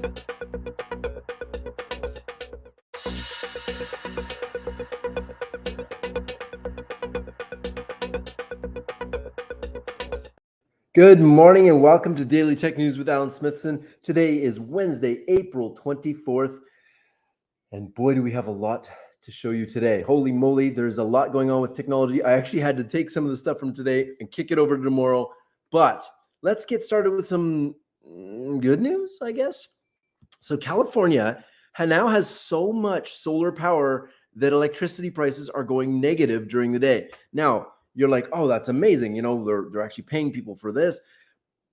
Good morning and welcome to Daily Tech News with Alan Smithson. Today is Wednesday, April 24th. And boy, do we have a lot to show you today. Holy moly, there's a lot going on with technology. I actually had to take some of the stuff from today and kick it over to tomorrow. But let's get started with some good news, I guess. So California now has so much solar power that electricity prices are going negative during the day. Now, you're like, oh, that's amazing. You know, they're actually paying people for this.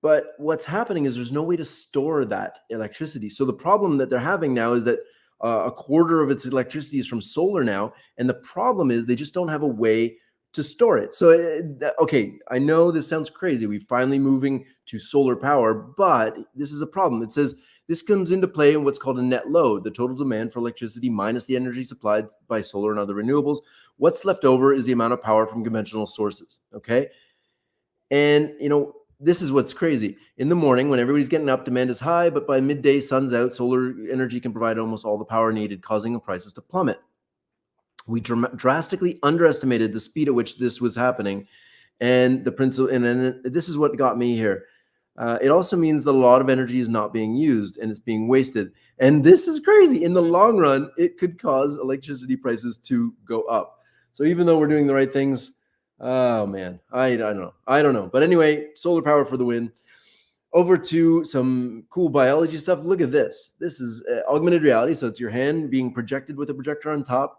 But what's happening is there's no way to store that electricity. So the problem that they're having now is that a quarter of its electricity is from solar now. And the problem is they just don't have a way to store it. So, okay, I know this sounds crazy. We're finally moving to solar power, but this is a problem. It says this comes into play in what's called a net load, the total demand for electricity minus the energy supplied by solar and other renewables. What's left over is the amount of power from conventional sources, okay? And, you know, this is what's crazy. In the morning, when everybody's getting up, demand is high, but by midday, sun's out, solar energy can provide almost all the power needed, causing the prices to plummet. We drastically underestimated the speed at which this was happening. And the principle, and this is what got me here. It also means that a lot of energy is not being used and it's being wasted. And this is crazy. In the long run, it could cause electricity prices to go up. So even though we're doing the right things, oh man, I don't know. But anyway, solar power for the win. Over to some cool biology stuff. Look at this. This is augmented reality. So it's your hand being projected with a projector on top.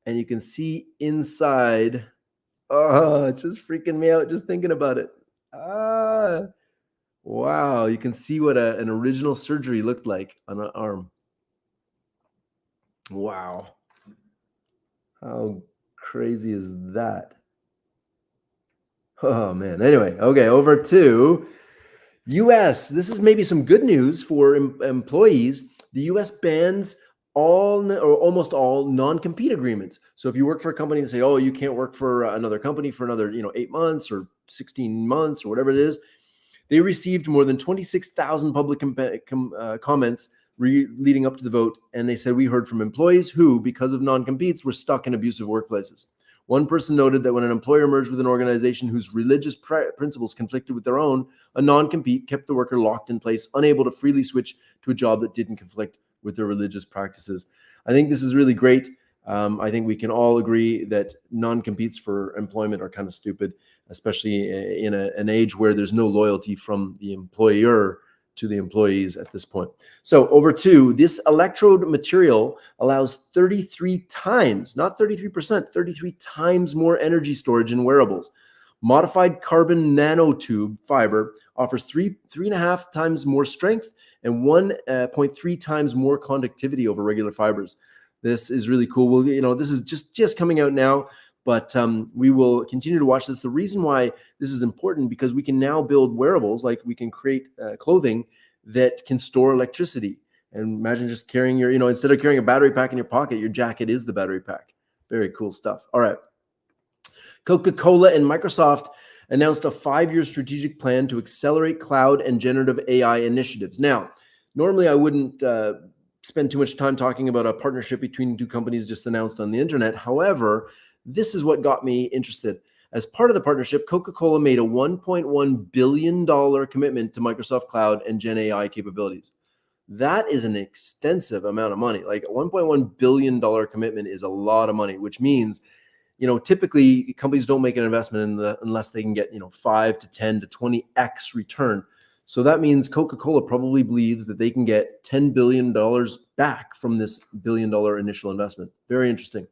And you can see inside. Oh, it's just freaking me out just thinking about it. Wow, you can see what an original surgery looked like on an arm. Wow. How crazy is that? Oh, man. Anyway, okay, over to US. This is maybe some good news for employees. The US bans all or almost all non-compete agreements. So if you work for a company and say, oh, you can't work for another company for another 8 months or 16 months or whatever it is, they received more than 26,000 public comments leading up to the vote. And they said, we heard from employees who, because of non-competes, were stuck in abusive workplaces. One person noted that when an employer merged with an organization whose religious principles conflicted with their own, a non-compete kept the worker locked in place, unable to freely switch to a job that didn't conflict with their religious practices. I think this is really great. I think we can all agree that non-competes for employment are kind of stupid, especially in an age where there's no loyalty from the employer to the employees at this point. So over to this electrode material allows 33 times, not 33%, 33 times more energy storage in wearables. Modified carbon nanotube fiber offers 3.5 times more strength and 1.3 times more conductivity over regular fibers. This is really cool. Well, this is just coming out now, but we will continue to watch this. The reason why this is important because we can now build wearables, like we can create clothing that can store electricity. And imagine just carrying your, instead of carrying a battery pack in your pocket, your jacket is the battery pack. Very cool stuff. All right. Coca-Cola and Microsoft announced a 5-year strategic plan to accelerate cloud and generative AI initiatives. Now, normally I wouldn't spend too much time talking about a partnership between two companies just announced on the internet. However, this is what got me interested. As part of the partnership, Coca-Cola made a $1.1 billion commitment to Microsoft Cloud and Gen AI capabilities. That is an extensive amount of money. Like a $1.1 billion commitment is a lot of money, which means, typically companies don't make an investment unless they can get, 5 to 10 to 20x return. So that means Coca-Cola probably believes that they can get $10 billion back from this $1 billion initial investment. Very interesting.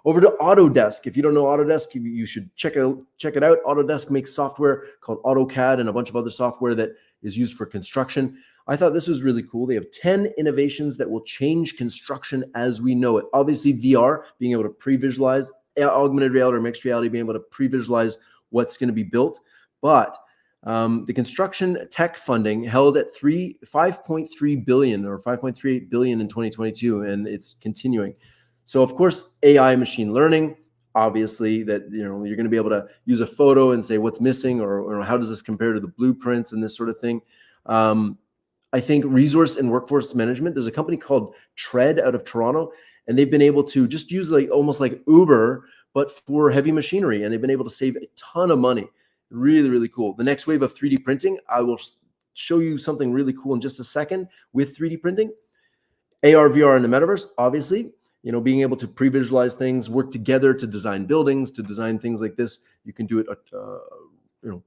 Over to AutoDesk. If you don't know AutoDesk, you should check it out. AutoDesk makes software called AutoCAD and a bunch of other software that is used for construction. I thought this was really cool. They have 10 innovations that will change construction as we know it. Obviously, VR, being able to pre-visualize, augmented reality or mixed reality, being able to pre-visualize what's going to be built. But the construction tech funding held at 5.3 billion or 5.38 billion in 2022, and it's continuing. So of course, AI, machine learning, obviously that you're going to be able to use a photo and say what's missing or how does this compare to the blueprints and this sort of thing. I think resource and workforce management. There's a company called Tread out of Toronto, and they've been able to just use like almost like Uber, but for heavy machinery, and they've been able to save a ton of money. Really, really cool. The next wave of 3D printing, I will show you something really cool in just a second with 3D printing. AR, VR, and the metaverse, obviously, being able to pre-visualize things, work together to design buildings, to design things like this. You can do it,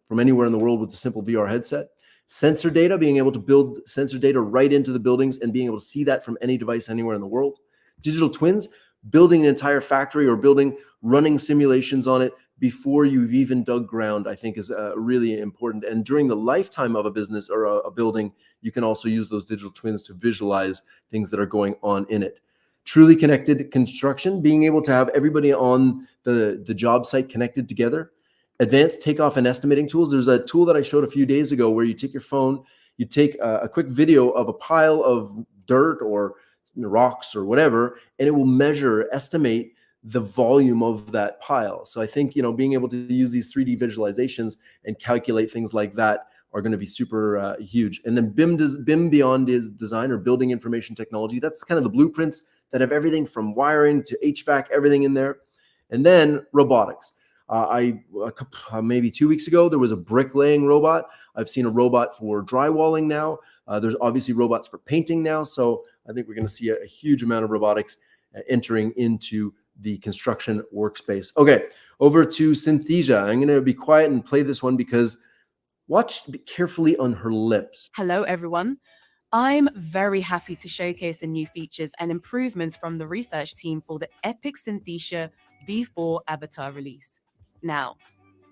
from anywhere in the world with a simple VR headset. Sensor data, being able to build sensor data right into the buildings and being able to see that from any device anywhere in the world. Digital twins, building an entire factory or running simulations on it before you've even dug ground, I think is really important. And during the lifetime of a business or a building, you can also use those digital twins to visualize things that are going on in it. Truly connected construction, being able to have everybody on the job site connected together. Advanced takeoff and estimating tools. There's a tool that I showed a few days ago where you take your phone, you take a quick video of a pile of dirt or rocks or whatever, and it will estimate the volume of that pile. So I think, being able to use these 3D visualizations and calculate things like that are going to be super huge. And then BIM Beyond is design or building information technology. That's kind of the blueprints that have everything from wiring to HVAC, everything in there. And then robotics. Maybe 2 weeks ago, there was a bricklaying robot. I've seen a robot for drywalling now. There's obviously robots for painting now. So I think we're going to see a huge amount of robotics entering into the construction workspace. Okay, over to Synthesia. I'm going to be quiet and play this one because watch carefully on her lips. Hello, everyone. I'm very happy to showcase the new features and improvements from the research team for the epic Synthesia V4 avatar release. Now,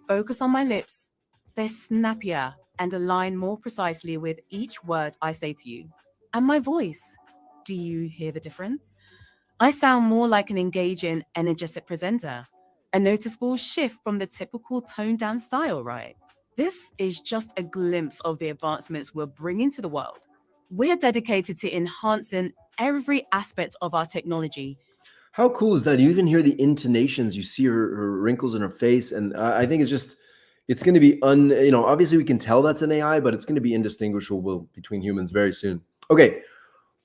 focus on my lips. They're snappier and align more precisely with each word I say to you. And my voice. Do you hear the difference? I sound more like an engaging, energetic presenter. A noticeable shift from the typical toned-down style, right? This is just a glimpse of the advancements we're bringing to the world. We're dedicated to enhancing every aspect of our technology. How cool is that? You even hear the intonations. You see her wrinkles in her face. And I think it's going to be, obviously we can tell that's an AI, but it's going to be indistinguishable between humans very soon. Okay.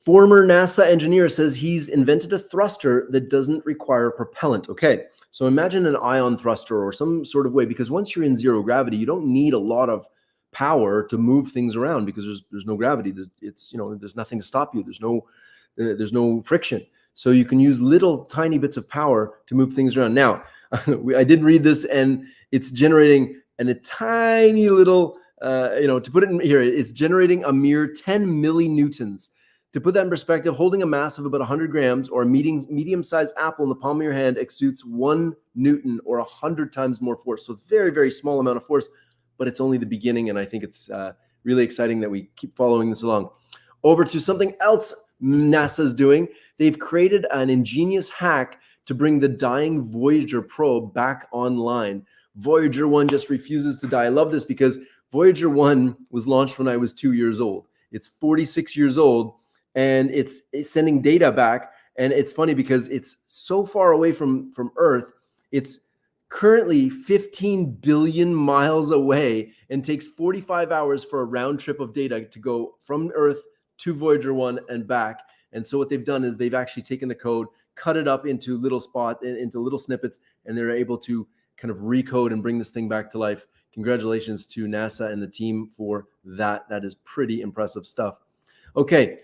Former NASA engineer says he's invented a thruster that doesn't require propellant. Okay. So imagine an ion thruster or some sort of way, because once you're in zero gravity, you don't need a lot of power to move things around because there's no gravity. There's nothing to stop you. There's no friction. So you can use little tiny bits of power to move things around. Now, I did read this, and it's generating a tiny little, to put it in here, it's generating a mere 10 millinewtons. To put that in perspective, holding a mass of about 100 grams or a medium-sized apple in the palm of your hand exudes 1 Newton or 100 times more force. So it's very, very small amount of force, but it's only the beginning, and I think it's really exciting that we keep following this along. Over to something else NASA's doing. They've created an ingenious hack to bring the dying Voyager probe back online. Voyager 1 just refuses to die. I love this because Voyager 1 was launched when I was 2 years old. It's 46 years old, and it's sending data back. And it's funny because it's so far away from Earth. It's currently 15 billion miles away and takes 45 hours for a round trip of data to go from Earth to Voyager 1 and back. And so what they've done is they've actually taken the code, cut it up into little snippets, and they're able to kind of recode and bring this thing back to life. Congratulations to NASA and the team for that. That is pretty impressive stuff. Okay,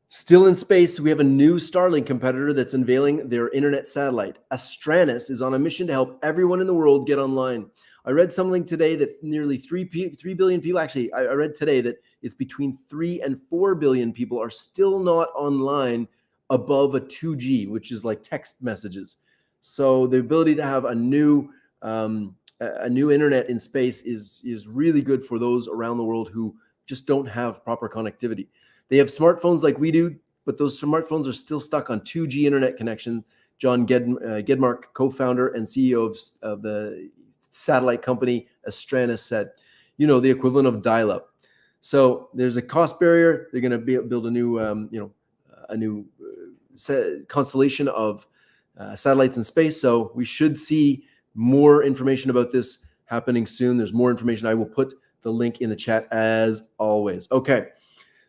still in space, we have a new Starlink competitor that's unveiling their internet satellite. Astranis is on a mission to help everyone in the world get online. I read something today that nearly 3 billion people, actually, I read today that it's between 3 and 4 billion people are still not online above a 2G, which is like text messages. So the ability to have a new internet in space is really good for those around the world who just don't have proper connectivity. They have smartphones like we do, but those smartphones are still stuck on 2G internet connection. John Gedmark, co-founder and CEO of the satellite company Astranis, said, the equivalent of dial-up. So there's a cost barrier. They're going to build a new constellation of satellites in space. So we should see more information about this happening soon. There's more information. I will put the link in the chat as always. Okay.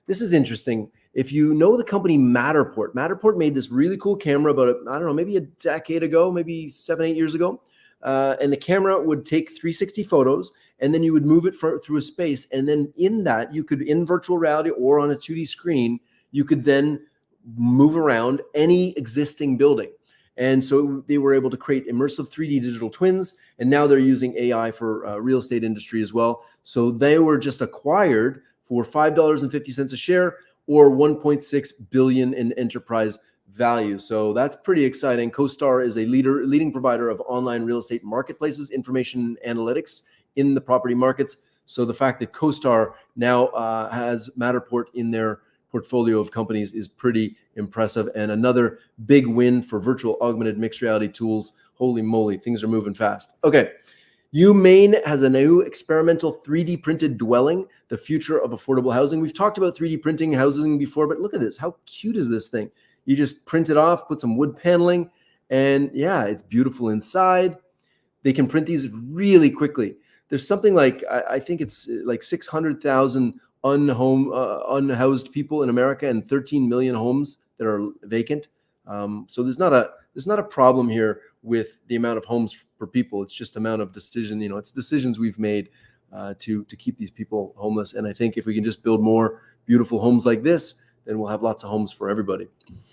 This is interesting. If you know the company Matterport made this really cool camera about, I don't know, maybe a decade ago, maybe 7-8 years ago. And the camera would take 360 photos, and then you would move it through a space. And then in that, you could, in virtual reality or on a 2D screen, you could then move around any existing building. And so they were able to create immersive 3D digital twins. And now they're using AI for real estate industry as well. So they were just acquired for $5.50 a share, or 1.6 billion in enterprise value. So that's pretty exciting. CoStar is a leading provider of online real estate marketplaces, information analytics in the property markets. So the fact that CoStar now has Matterport in their portfolio of companies is pretty impressive, and another big win for virtual augmented mixed reality tools. Holy moly, things are moving fast. Okay. UMaine has a new experimental 3D printed dwelling, the future of affordable housing. We've talked about 3D printing housing before, but look at this. How cute is this thing? You just print it off, put some wood paneling, and yeah, it's beautiful inside. They can print these really quickly. There's something like, I think it's like 600,000 unhoused people in America, and 13 million homes that are vacant. So there's not a problem here with the amount of homes for people. It's just amount of decision. It's decisions we've made to keep these people homeless. And I think if we can just build more beautiful homes like this, then we'll have lots of homes for everybody.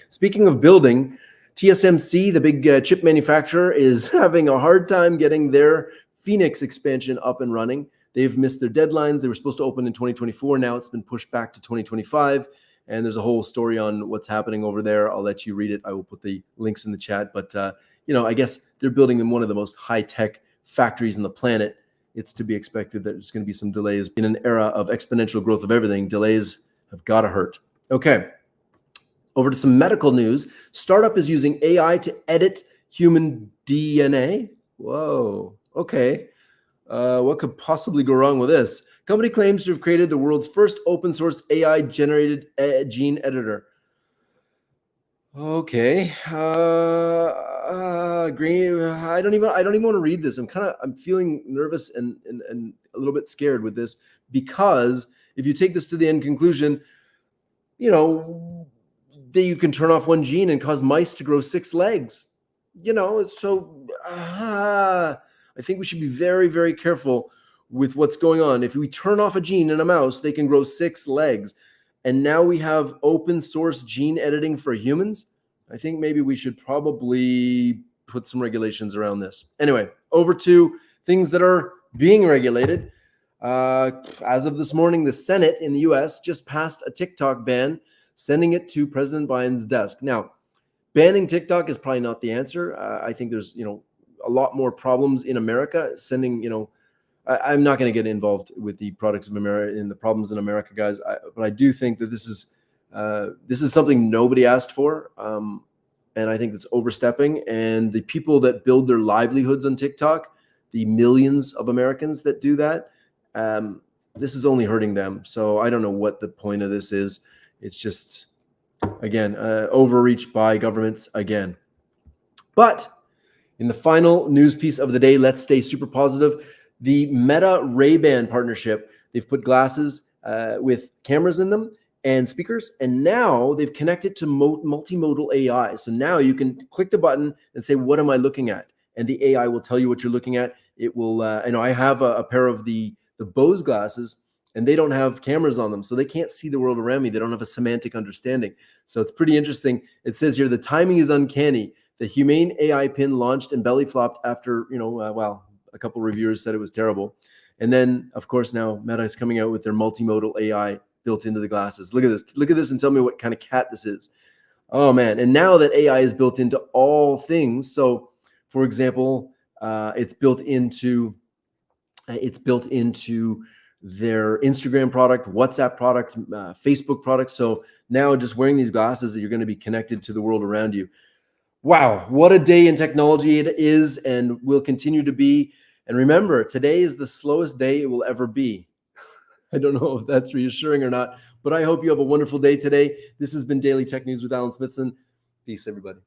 Speaking of building, TSMC, the big chip manufacturer, is having a hard time getting their Phoenix expansion up and running. They've missed their deadlines. They were supposed to open in 2024. Now it's been pushed back to 2025. And there's a whole story on what's happening over there. I'll let you read it. I will put the links in the chat. But, I guess they're building in one of the most high-tech factories on the planet. It's to be expected that there's going to be some delays. In an era of exponential growth of everything, delays have got to hurt. Okay, over to some medical news. Startup is using AI to edit human DNA. Whoa, okay. What could possibly go wrong with this? Company claims to have created the world's first open source AI generated gene editor. Okay. Green. I don't even want to read this. I'm feeling nervous and a little bit scared with this, because if you take this to the end conclusion, that you can turn off one gene and cause mice to grow 6 legs. So I think we should be very, very careful with what's going on. If we turn off a gene in a mouse, they can grow 6 legs. And now we have open source gene editing for humans. I think maybe we should probably put some regulations around this. Anyway, over to things that are being regulated. As of this morning, the Senate in the US just passed a TikTok ban, sending it to President Biden's desk. Now, banning TikTok is probably not the answer. I think there's, a lot more problems in America. I'm not going to get involved with the products of America and the problems in America, guys. But I do think that this is something nobody asked for, and I think it's overstepping. And the people that build their livelihoods on TikTok, the millions of Americans that do that, this is only hurting them. So I don't know what the point of this is. It's just, again, overreach by governments again. But in the final news piece of the day, let's stay super positive. The Meta Ray-Ban partnership, they've put glasses with cameras in them and speakers, and now they've connected to multimodal AI. So now you can click the button and say, what am I looking at? And the AI will tell you what you're looking at. It will, I have a pair of the Bose glasses, and they don't have cameras on them, so they can't see the world around me. They don't have a semantic understanding. So it's pretty interesting. It says here, the timing is uncanny. The HUMAIN AI pin launched and belly flopped after, a couple reviewers said it was terrible. And then, of course, now Meta is coming out with their multimodal AI built into the glasses. Look at this. Look at this and tell me what kind of cat this is. Oh, man. And now that AI is built into all things. So, for example, it's built into their Instagram product, WhatsApp product, Facebook product. So now just wearing these glasses, you're going to be connected to the world around you. Wow, what a day in technology it is and will continue to be. And remember, today is the slowest day it will ever be. I don't know if that's reassuring or not, but I hope you have a wonderful day today. This has been Daily Tech News with Alan Smithson. Peace, everybody.